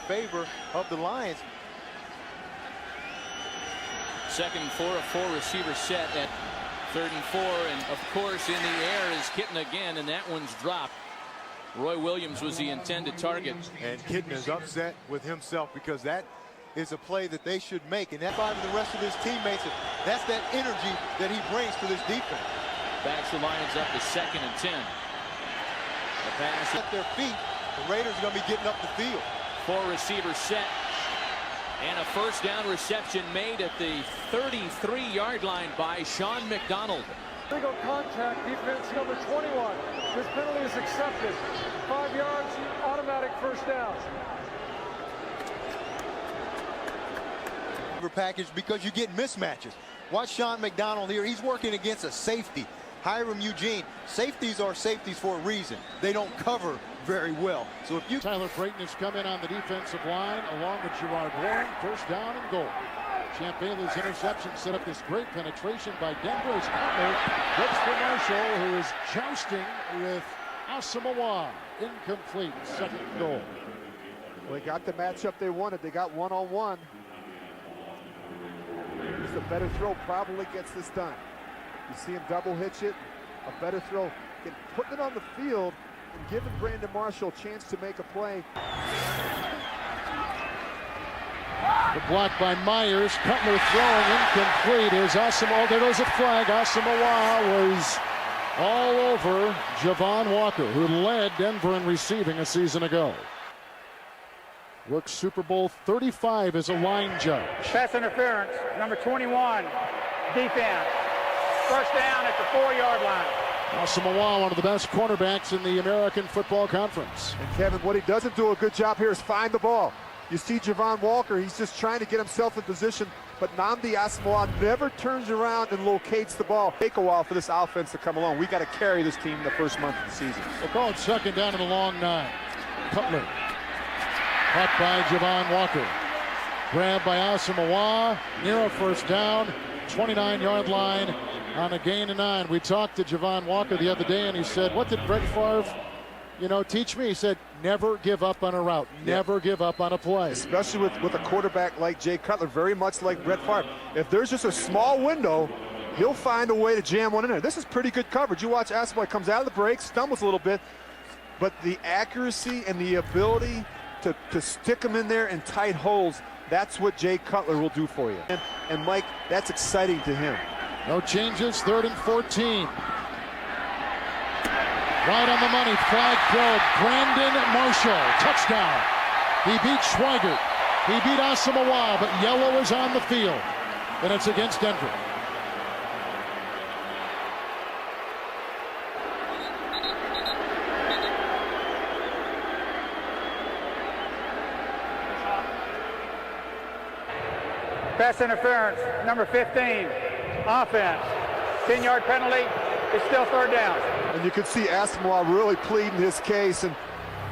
favor of the Lions. 2nd and 4, a 4-receiver set at 3rd and 4, and of course in the air is Kitten again, and that one's dropped. Roy Williams was the intended target. And Kitten is upset with himself because that is a play that they should make, and that's why the rest of his teammates, that's that energy that he brings to this defense. Backs the Lions up to 2nd and 10. The pass at their feet, the Raiders are going to be getting up the field. 4-receiver set. And a 1st down reception made at the 33-yard line by Sean McDonald. Legal contact, defense number 21. This penalty is accepted. 5 yards, automatic 1st down. Package because you get mismatches. Watch Sean McDonald here. He's working against a safety, Hiram Eugene. Safeties are safeties for a reason. They don't cover very well. So if you Tyler Creighton has come in on the defensive line along with Gerard Warren. 1st down and goal. Champ Bailey's interception set up this great penetration by Denver's Cutler. Looks for Marshall, who is jousting with Asomugha. Incomplete. 2nd goal. Well, they got the matchup they wanted. They got one-on-one. Just a better throw probably gets this done. You see him double hitch it. A better throw. Putting it on the field and giving Brandon Marshall a chance to make a play. The block by Myers. Cutler throwing incomplete. Is Asomugha. There goes a flag. Asomugha was all over Javon Walker, who led Denver in receiving a season ago. Works Super Bowl 35 as a line judge. Pass interference, number 21, defense. 1st down at the 4-yard line. Asomugha, one of the best cornerbacks in the American Football Conference. And Kevin, what he doesn't do a good job here is find the ball. You see Javon Walker, he's just trying to get himself in position, but Nnamdi Asomugha never turns around and locates the ball. Take a while for this offense to come along. We got to carry this team the first month of the season. We'll call it 2nd down to the long 9. Cutler. Caught by Javon Walker. Grabbed by Asomugha. Near a 1st down. 29-yard line on a gain of 9. We talked to Javon Walker the other day, and he said, what did Brett Favre, teach me? He said, never give up on a route. Never give up on a play. Especially with a quarterback like Jay Cutler, very much like Brett Favre. If there's just a small window, he'll find a way to jam one in there. This is pretty good coverage. You watch Asomugha comes out of the break, stumbles a little bit, but the accuracy and the ability to stick them in there in tight holes, that's what Jay Cutler will do for you. And Mike, that's exciting to him. No changes, 3rd and 14. Right on the money, flag throw, Brandon Marshall, touchdown. He beat Schweigert, he beat Asomugha, but yellow is on the field, and it's against Denver. Pass interference, number 15, offense. 10-yard penalty, it's still 3rd down. And you can see Asomugha really pleading his case, and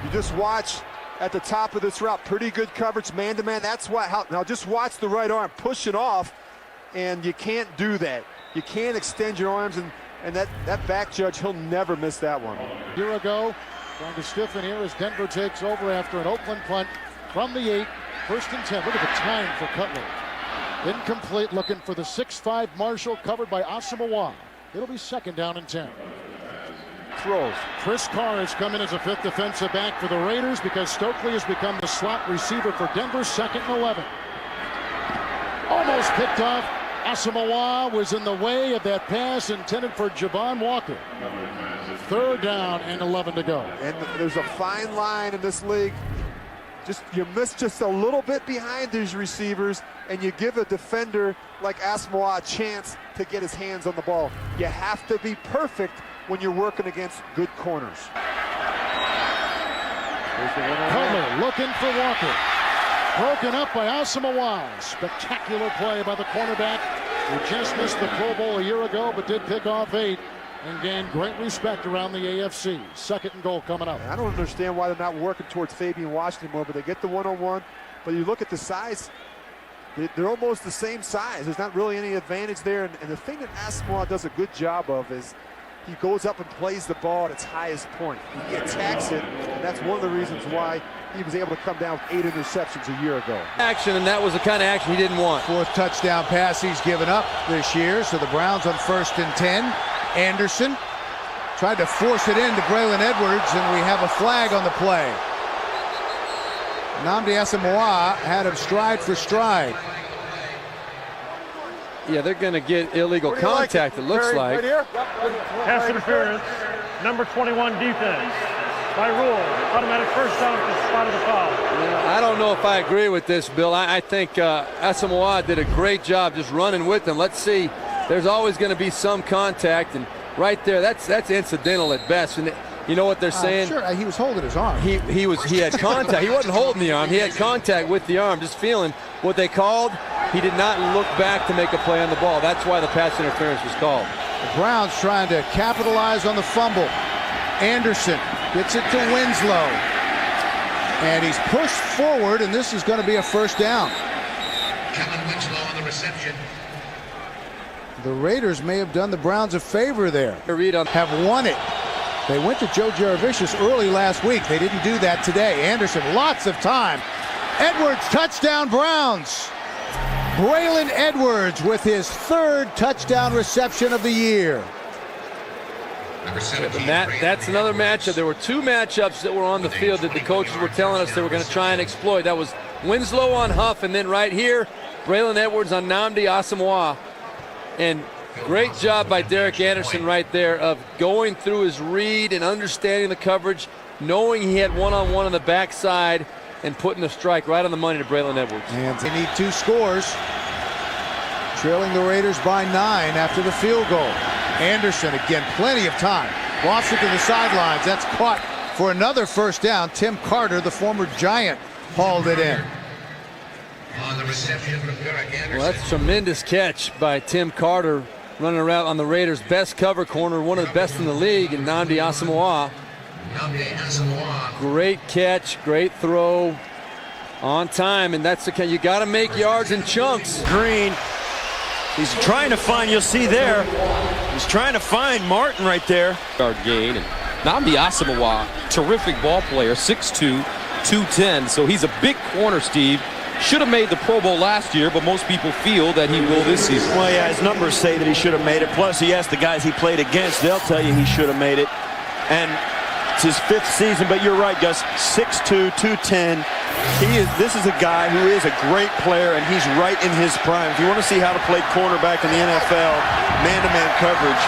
you just watch at the top of this route, pretty good coverage, man-to-man. That's why, now just watch the right arm, push it off, and you can't do that. You can't extend your arms, and that back judge, he'll never miss that one. A year ago, trying to stiffen here as Denver takes over after an Oakland punt from the 8, 1st and 10. Look at the time for Cutler. Incomplete, looking for the 6'5 Marshall, covered by Asomugha. It'll be 2nd down and 10. Throws. Chris Carr has come in as a 5th defensive back for the Raiders because Stokely has become the slot receiver for Denver. 2nd and 11. Almost picked off. Asomugha was in the way of that pass intended for Javon Walker. 3rd down and 11 to go. And there's a fine line in this league. You miss just a little bit behind these receivers, and you give a defender like Asomugha a chance to get his hands on the ball. You have to be perfect when you're working against good corners. Cutler looking for Walker. Broken up by Asomugha. Spectacular play by the cornerback, who just missed the Pro Bowl a year ago, but did pick off 8 and gained great respect around the AFC. 2nd and goal coming up. I don't understand why they're not working towards Fabian Washington more, but they get the one-on-one. But you look at the size, they're almost the same size. There's not really any advantage there. And the thing that Asomugha does a good job of is he goes up and plays the ball at its highest point. He attacks it, and that's one of the reasons why he was able to come down with 8 interceptions a year ago. Action, and that was the kind of action he didn't want. 4th touchdown pass he's given up this year. So the Browns on 1st and 10. Anderson tried to force it into Braylon Edwards, and we have a flag on the play. Nnamdi Asomugha had him stride for stride. Yeah, they're going to get illegal contact, it looks like. Right here? Pass interference, number 21 defense. By rule, automatic first down at the spot of the foul. I don't know if I agree with this, Bill. I think Asomugha did a great job just running with them. Let's see. There's always going to be some contact, and right there, that's incidental at best. And you know what they're saying? Sure, he was holding his arm. He had contact. He wasn't holding the arm. He had contact with the arm, just feeling what they called. He did not look back to make a play on the ball. That's why the pass interference was called. The Browns trying to capitalize on the fumble. Anderson gets it to Winslow. And he's pushed forward, and this is going to be a first down. Kellen Winslow on the reception. The Raiders may have done the Browns a favor there. Have won it. They went to Joe Jaravicius early last week. They didn't do that today. Anderson, lots of time. Edwards, touchdown Browns. Braylon Edwards with his 3rd touchdown reception of the year. Number 17, That's another matchup. There were 2 matchups that were on the field that the coaches were telling us they were going to try and exploit. That was Winslow on Huff, and then right here, Braylon Edwards on Nnamdi Asomugha. And great job by Derek Anderson right there of going through his read and understanding the coverage, knowing he had one-on-one on the backside, and putting the strike right on the money to Braylon Edwards. And they need 2 scores. Trailing the Raiders by 9 after the field goal. Anderson, again, plenty of time. Lost it to the sidelines. That's caught for another first down. Tim Carter, the former Giant, hauled it in. on the reception from Derek Anderson. Well, that's a tremendous catch by Tim Carter, running around on the Raiders' best cover corner, one of the best in the league, and Nnamdi Asomugha. Nnamdi Asomugha. Great catch, great throw, on time, and that's the kind. You got to make yards in chunks. Green, he's trying to find. You'll see there, he's trying to find Martin right there. Yard gain, and Nnamdi Asomugha, terrific ball player, 6'2", 210. So he's a big corner, Steve. Should have made the Pro Bowl last year, but most people feel that he will this season. Well, yeah, his numbers say that he should have made it. Plus, he asked the guys he played against. They'll tell you he should have made it. And it's his 5th season, but you're right, Gus. 6'2", 210. This is a guy who is a great player, and he's right in his prime. If you want to see how to play cornerback in the NFL, man-to-man coverage,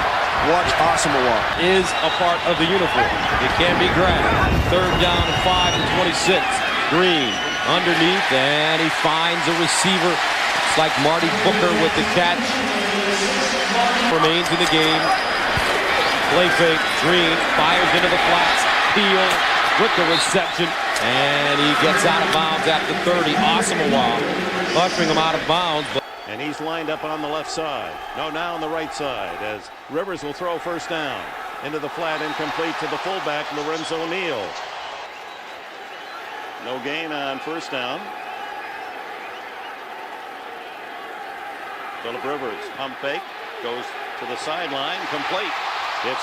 watch Asomugha. Is a part of the uniform. It can be grabbed. 3rd down and 5 and 26. Green underneath, and he finds a receiver. It's like Marty Booker with the catch. Remains in the game. Play fake. Green fires into the flats. Peel with the reception, and he gets out of bounds at the 30. Asomugha ushering him out of bounds. And he's lined up on the left side. No, now on the right side as Rivers will throw 1st down. Into the flat, incomplete to the fullback, Lorenzo Neal. No gain on 1st down. Phillip Rivers, pump fake, goes to the sideline, complete. It's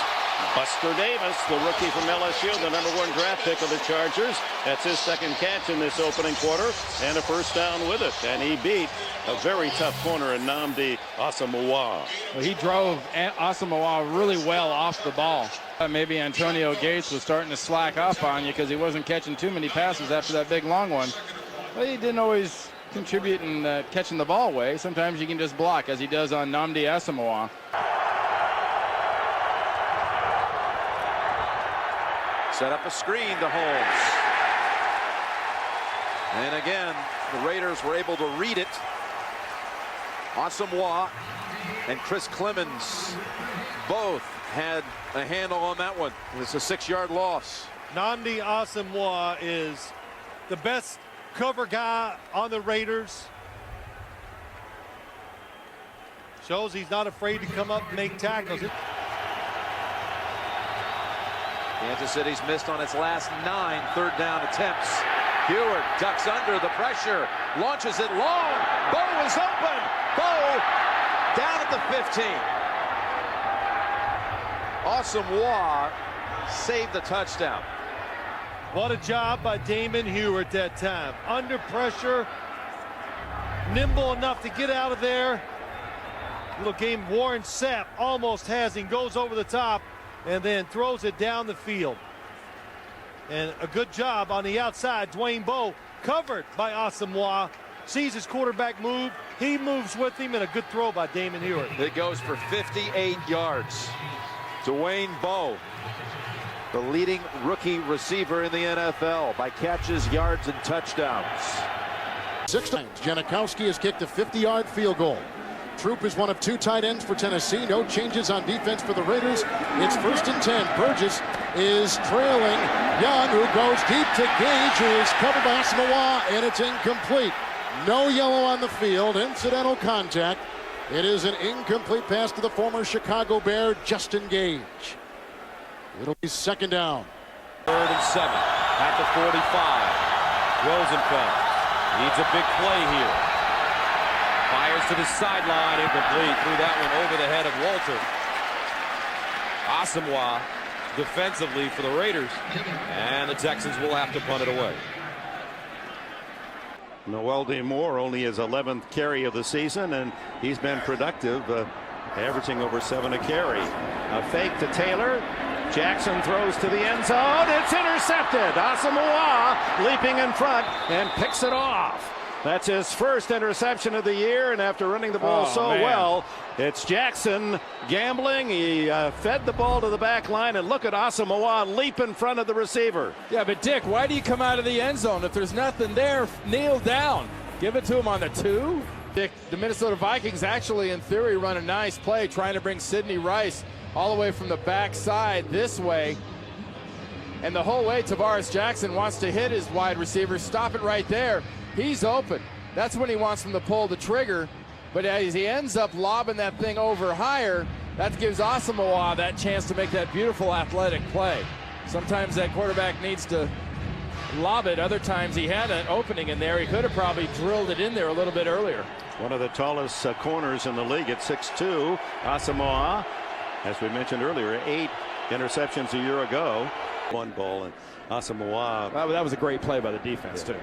Buster Davis, the rookie from LSU, the #1 draft pick of the Chargers. That's his 2nd catch in this opening quarter, and a 1st down with it. And he beat a very tough corner in Nnamdi Asomugha. Well, he drove Asomugha really well off the ball. Maybe Antonio Gates was starting to slack off on you because he wasn't catching too many passes after that big long one. But he didn't always contribute in catching the ball away. Sometimes you can just block, as he does on Nnamdi Asomugha. Set up a screen to Holmes. And again, the Raiders were able to read it. Asomugha and Chris Clemens both had a handle on that one. It's a 6-yard loss. Nnamdi Asomugha is the best cover guy on the Raiders. Shows he's not afraid to come up and make tackles. Kansas City's missed on its last 9 3rd down attempts. Heward ducks under the pressure, launches it long. Bowe is open. Bowe down at the 15. Asomugha saved the touchdown. What a job by Damon Heward that time. Under pressure, nimble enough to get out of there. Little game, Warren Sapp almost has him, goes over the top, and then throws it down the field. And a good job on the outside. Dwayne Bowe covered by Asomugha. Sees his quarterback move. He moves with him, and a good throw by Damon Heward. It goes for 58 yards. Dwayne Bowe, the leading rookie receiver in the NFL by catches, yards, and touchdowns. 6 times. Janikowski has kicked a 50-yard field goal. Troop is one of 2 tight ends for Tennessee. No changes on defense for the Raiders. It's 1st and 10. Burgess is trailing Young, who goes deep to Gage, who is covered by Asomugha, and it's incomplete. No yellow on the field. Incidental contact. It is an incomplete pass to the former Chicago Bear, Justin Gage. It'll be 2nd down. 3rd and 7 at the 45. Rosenfeld needs a big play here. Fires to the sideline, incomplete. Threw that one over the head of Walter. Asomugha defensively for the Raiders, and the Texans will have to punt it away. Noel Moore only his 11th carry of the season, and he's been productive, averaging over 7 a carry. A fake to Taylor. Jackson throws to the end zone. It's intercepted. Asomugha leaping in front and picks it off. That's his first interception of the year, and after running the ball well, it's Jackson gambling. He fed the ball to the back line, and look at Asomugha leap in front of the receiver. Yeah, but Dick, why do you come out of the end zone? If there's nothing there, kneel down. Give it to him on the 2. Dick, the Minnesota Vikings actually, in theory, run a nice play trying to bring Sidney Rice all the way from the backside this way. And the whole way Tavares Jackson wants to hit his wide receiver. Stop it right there. He's open. That's when he wants him to pull the trigger. But as he ends up lobbing that thing over higher, that gives Asomugha that chance to make that beautiful athletic play. Sometimes that quarterback needs to lob it. Other times he had an opening in there. He could have probably drilled it in there a little bit earlier. One of the tallest corners in the league at 6'2". Asomugha, as we mentioned earlier, 8 interceptions a year ago. 1 ball, and Asomugha. That was a great play by the defense, too.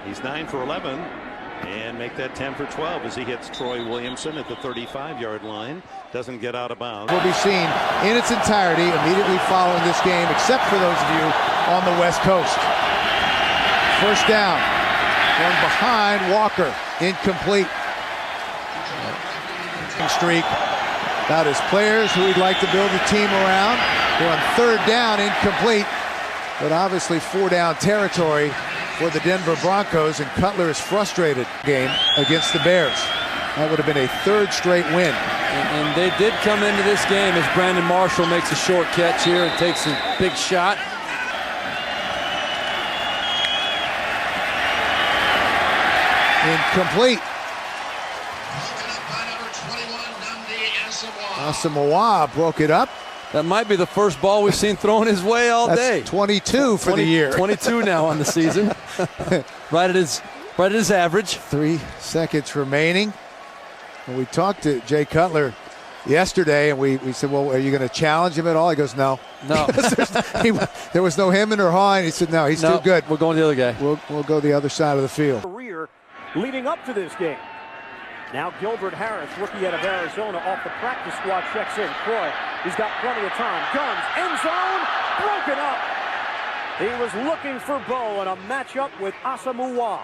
He's 9 for 11 and make that 10 for 12 as he hits Troy Williamson at the 35-yard line. Doesn't get out of bounds. Will be seen in its entirety immediately following this game, except for those of you on the West Coast. 1st down. Going behind Walker. Incomplete. Streak. About his players who he'd like to build a team around. They're on 3rd down. Incomplete. But obviously 4-down territory for the Denver Broncos, and Cutler is frustrated game against the Bears. That would have been a 3rd straight win. And they did come into this game as Brandon Marshall makes a short catch here and takes a big shot. Incomplete. Asomugha broke it up. That might be the first ball we've seen thrown his way all day. 22 for the year. 22 now on the season. right at his average. 3 seconds remaining. And we talked to Jay Cutler yesterday, and we said, well, are you going to challenge him at all? He goes, no. No. There was no hemming or hawing. He said, no, he's too good. We're going the other guy. We'll go the other side of the field. Career leading up to this game. Now Gilbert Harris, rookie out of Arizona, off the practice squad, checks in. Croy, he's got plenty of time. Guns, end zone, broken up. He was looking for Bowe in a matchup with Asomugha.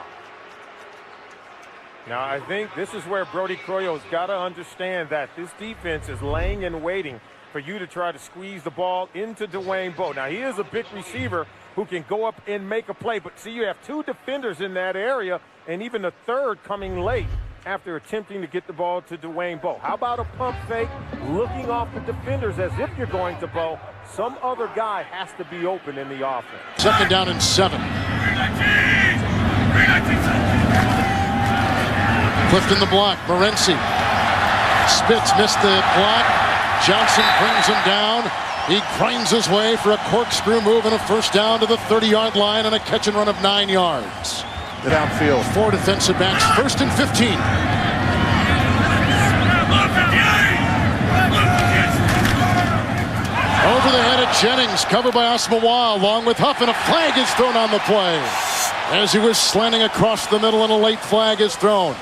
Now, I think this is where Brody Croyo's got to understand that this defense is laying and waiting for you to try to squeeze the ball into Dwayne Bowe. Now, he is a big receiver who can go up and make a play, but see, you have 2 defenders in that area, and even the 3rd coming late after attempting to get the ball to Dwayne Bowe. How about a pump fake, looking off the defenders as if you're going to Bowe? Some other guy has to be open in the offense. 2nd down and 7. Clifton the block. Morency. Spitz missed the block. Johnson brings him down. He grinds his way for a corkscrew move and a 1st down to the 30-yard line and a catch and run of 9 yards. Downfield. 4 defensive backs. 1st and 15. Over the head of Jennings, covered by Asomugha, along with Huff, and a flag is thrown on the play. As he was slanting across the middle, and a late flag is thrown.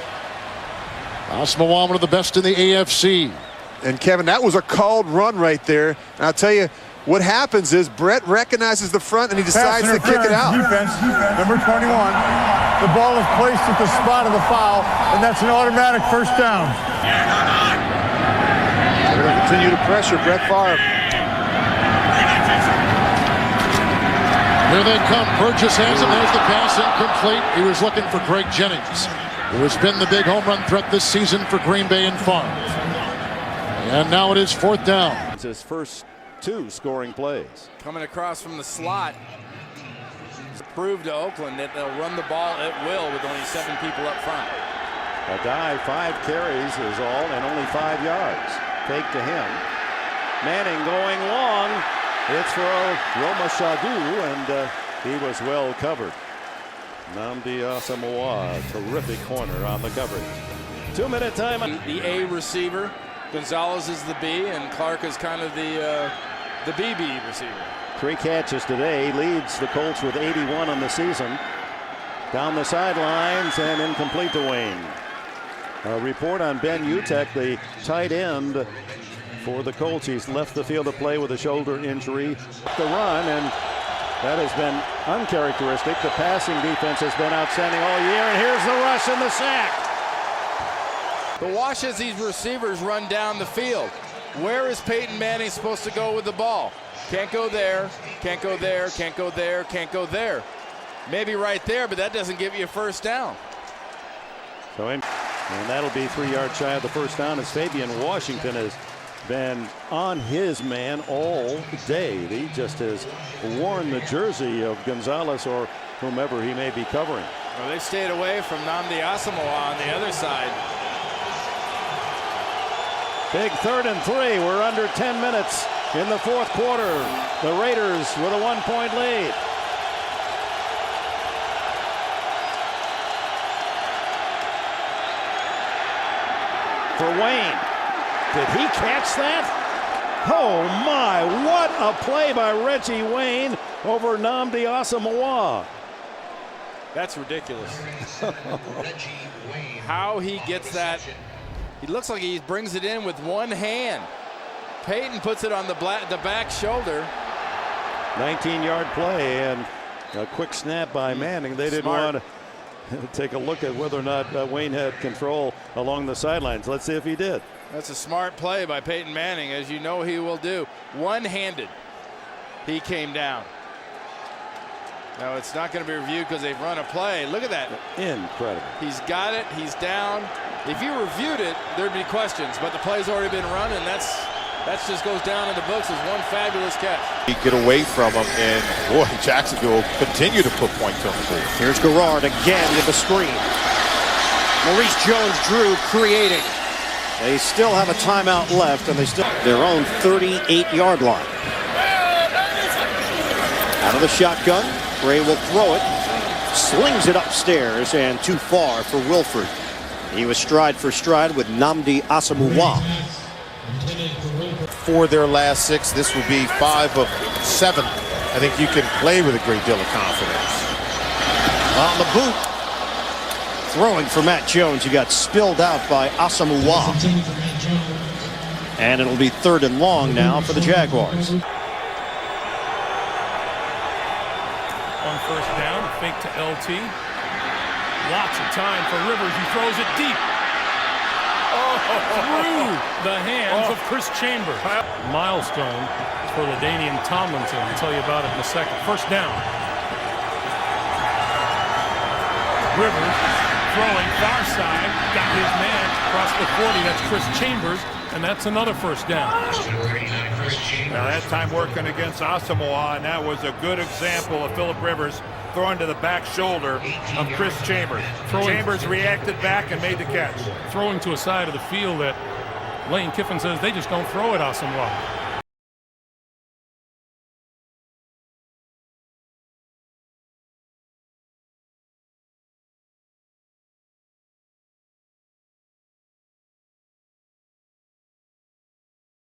Asomugha, one of the best in the AFC. And Kevin, that was a called run right there. And I'll tell you, what happens is Brett recognizes the front and he decides to kick it out. Defense, number 21. The ball is placed at the spot of the foul, and that's an automatic first down. They're going to continue to pressure Brett Favre. Here they come. Burgess has him. There's the pass incomplete. He was looking for Greg Jennings, who has been the big home run threat this season for Green Bay and Favre. And now it is 4th down. It's his first 2 scoring plays. Coming across from the slot. Prove to Oakland that they'll run the ball at will with only 7 people up front. A guy, 5 carries is all, and only 5 yards. Take to him. Manning going long. It's for Roma Shadu, and he was well covered. Nnamdi Asomugha, terrific corner on the coverage. 2-minute time. The A receiver. Gonzalez is the B, and Clark is kind of the BB receiver. 3 catches today, leads the Colts with 81 on the season. Down the sidelines and incomplete to Wayne. A report on Ben Utek, the tight end for the Colts. He's left the field of play with a shoulder injury. The run, and that has been uncharacteristic. The passing defense has been outstanding all year, and here's the rush and the sack. The watch as these receivers run down the field. Where is Peyton Manning supposed to go with the ball? Can't go there, can't go there, can't go there, can't go there. Maybe right there, but that doesn't give you a first down. So, and that'll be 3 yards shy of the first down, as Fabian Washington has been on his man all day. He just has worn the jersey of Gonzalez or whomever he may be covering. Well, they stayed away from Nnamdi Asomugha on the other side. Big 3rd and 3. We're under 10 minutes in the 4th quarter. The Raiders with a 1-point lead. For Wayne. Did he catch that? Oh my, what a play by Reggie Wayne over Nnamdi Asomugha. That's ridiculous. How he gets that. He looks like he brings it in with one hand. Peyton puts it on the back shoulder. 19-yard play and a quick snap by Manning. They didn't want to take a look at whether or not Wayne had control along the sidelines. Let's see if he did. That's a smart play by Peyton Manning, as you know he will do. One-handed, he came down. Now it's not going to be reviewed because they've run a play. Look at that. Incredible. He's got it. He's down. If you reviewed it, there'd be questions, but the play's already been run, and that just goes down in the books as one fabulous catch. He get away from him, and boy, Jacksonville continue to put points on the board. Here's Garrard again with the screen. Maurice Jones-Drew creating. They still have a timeout left, and they still their own 38-yard line. Out of the shotgun, Gray will throw it, slings it upstairs, and too far for Wilford. He was stride for stride with Nnamdi Asomugha. For their last 6, this will be 5 of 7. I think you can play with a great deal of confidence. On the boot. Throwing for Matt Jones. He got spilled out by Asomugha. And it'll be 3rd and long now for the Jaguars. On first down, fake to LT. Lots of time for Rivers. He throws it deep. Through the hands of Chris Chambers. Milestone for LaDainian Tomlinson. I'll tell you about it in a second. First down. Rivers throwing far side. Got his man across the 40. That's Chris Chambers. And that's another first down. Now that time working against Asomugha, and that was a good example of Phillip Rivers throwing to the back shoulder of Chris Chambers. Chambers reacted back and made the catch. Throwing to a side of the field that Lane Kiffin says they just don't throw at Asomugha.